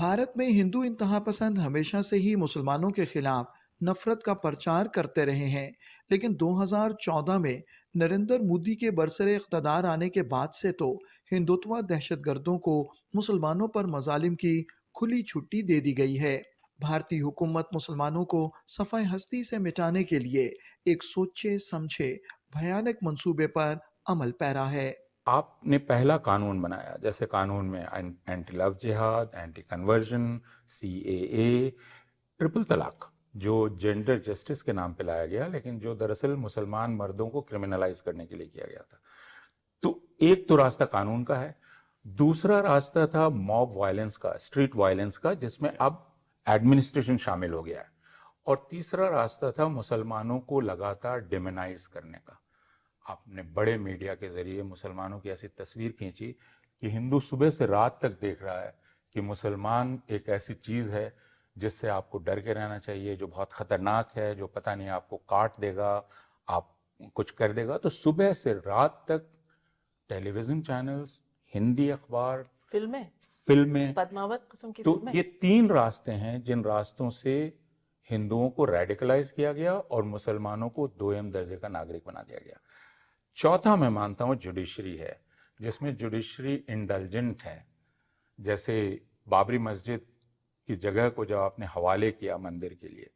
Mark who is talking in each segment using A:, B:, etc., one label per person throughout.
A: भारत में हिंदू इंतहा पसंद हमेशा से ही मुसलमानों के खिलाफ नफरत का प्रचार करते रहे हैं, लेकिन 2014 में नरेंद्र मोदी के बरसरे इख्तदार आने के बाद से तो हिंदुत्व दहशतगर्दों को मुसलमानों पर मजालिम की खुली छुट्टी दे दी गई है। भारतीय हुकूमत मुसलमानों को सफ़ाए हस्ती से मिटाने के लिए एक सोचे समझे भयानक मंसूबे पर अमल पैरा है।
B: आपने पहला कानून बनाया, जैसे कानून में एंटी लव जिहाद, एंटी कन्वर्जन, CAA, ट्रिपल तलाक, जो जेंडर जस्टिस के नाम पे लाया गया, लेकिन जो दरअसल मुसलमान मर्दों को क्रिमिनलाइज करने के लिए किया गया था। तो एक तो रास्ता कानून का है, दूसरा रास्ता था मॉब वायलेंस का, स्ट्रीट वायलेंस का, जिसमें अब एडमिनिस्ट्रेशन शामिल हो गया है, और तीसरा रास्ता था मुसलमानों को लगातार डिमोनाइज करने का। आपने बड़े मीडिया के जरिए मुसलमानों की ऐसी तस्वीर खींची कि हिंदू सुबह से रात तक देख रहा है कि मुसलमान एक ऐसी चीज़ है जिससे आपको डर के रहना चाहिए, जो बहुत ख़तरनाक है, जो पता नहीं आपको काट देगा, आप कुछ कर देगा। तो सुबह से रात तक टेलीविज़न चैनल्स, हिंदी अखबार, फिल्में,
C: पद्मावत किस्म की
B: तो
C: फिल्में।
B: ये तीन रास्ते हैं जिन रास्तों से हिंदुओं को रेडिकलाइज किया गया और मुसलमानों को दोयम दर्जे का नागरिक बना दिया गया। चौथा मैं मानता हूँ जुडिशरी है, जिसमें जुडिशरी इंडल्जेंट है। जैसे बाबरी मस्जिद की जगह को जब आपने हवाले किया मंदिर के लिए,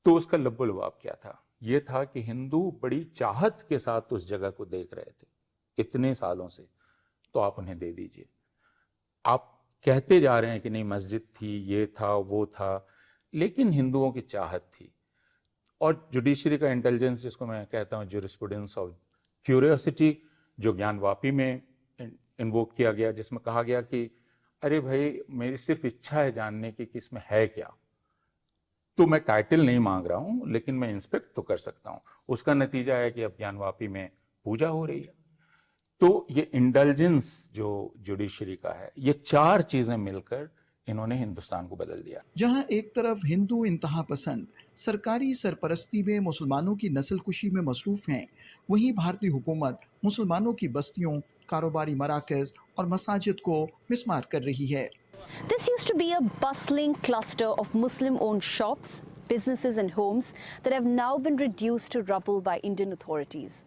B: तो उसका लब्बो लुबाब क्या था? ये था कि हिंदू बड़ी चाहत के साथ उस जगह को देख रहे थे इतने सालों से, तो आप उन्हें दे दीजिए। आप कहते जा रहे हैं कि नहीं मस्जिद थी, ये था, वो था, लेकिन हिंदुओं की चाहत थी। और जुडिशरी का इंटेलिजेंस, जिसको मैं कहता हूँ ज्यूरिस्प्रूडेंस ऑफ क्यूरियोसिटी, जो ज्ञानवापी में इन्वोक किया गया, जिसमें कहा गया कि अरे भाई मेरी सिर्फ इच्छा है जानने की कि इसमें है क्या, तो मैं टाइटल नहीं मांग रहा हूँ, लेकिन मैं इंस्पेक्ट तो कर सकता हूँ। उसका नतीजा है कि अब ज्ञानवापी में पूजा हो रही है। तो ये इंडल्जेंस जो जुडिशरी का है, ये चार चीजें मिलकर इन्होंने हिंदुस्तान को बदल दिया।
A: जहां एक तरफ हिंदू इंतहा पसंद सरकारी सरपरस्ती में मुसलमानों की नस्लकुशी में मसरूफ हैं, वहीं भारतीय हुकूमत मुसलमानों की बस्तियों, कारोबारी मराकज और मसाजिद को मिस्मार कर रही है।
D: This used to be a bustling cluster of Muslim-owned shops, businesses and homes that have now been reduced to rubble by Indian authorities.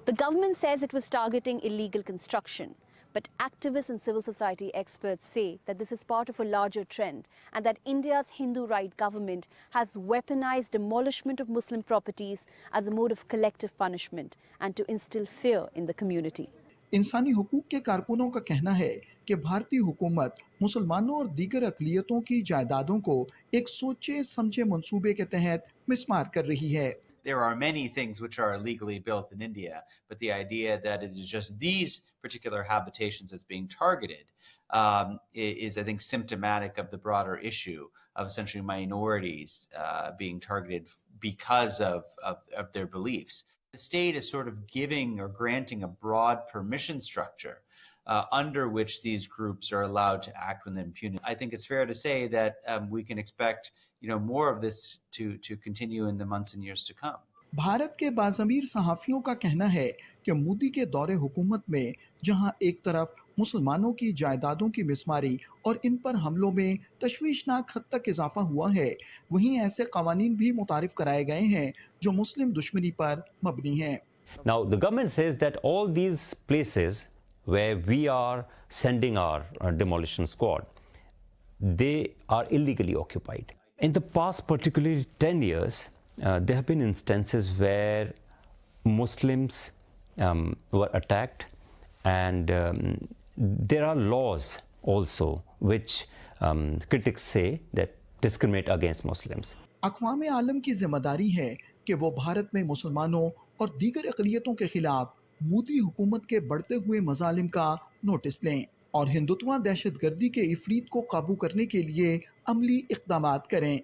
D: The government says it was targeting illegal construction, but activists and civil society experts say that this is part of a larger trend and that India's Hindu right government has weaponized demolishment of Muslim properties as a mode of collective punishment and to instill fear in the community.
A: इंसानी हुकूक के कारकुनों का कहना है कि भारतीय हुकूमत मुसलमानों और दीगर अक़लियतों की जायदादों को एक सोचे समझे मंसूबे के तहत मिस्मार कर रही है।
E: There are many things which are illegally built in India, but the idea that it is just these particular habitations that's being targeted is, I think, symptomatic of the broader issue of essentially minorities being targeted because of their beliefs. The state is sort of giving or granting a broad permission structure under which these groups are allowed to act with impunity. I think it's fair to say that we can expect, more of this to continue in the months and years to come.
A: Bharat के बाज़मीर सहाफ़ियों का कहना है कि मोदी के दौरे हुकूमत में जहां एक तरफ मुसलमानों की जायदादों की मिसमारी और इन पर हमलों में तशवीशनाक हद तक इजाफा हुआ है, वहीं ऐसे कवानीन भी मुतारिफ कराए गए हैं जो मुस्लिम दुश्मनी पर मबनी हैं।
F: Now the government says that all these places where we are sending our demolition squad, they are illegally occupied. In the past, particularly 10 years, there have been instances where Muslims were attacked, and there are laws also which critics say that discriminate against Muslims.
A: अक़वाम आलम की जिम्मेदारी है कि वो भारत में मुसलमानों और दीगर अक़लियतों के खिलाफ मोदी हुकूमत के बढ़ते हुए मजालिम का नोटिस लें और हिंदुत्व दहशतगर्दी के इफरीत को काबू करने के लिए अमली इक़दामात करें।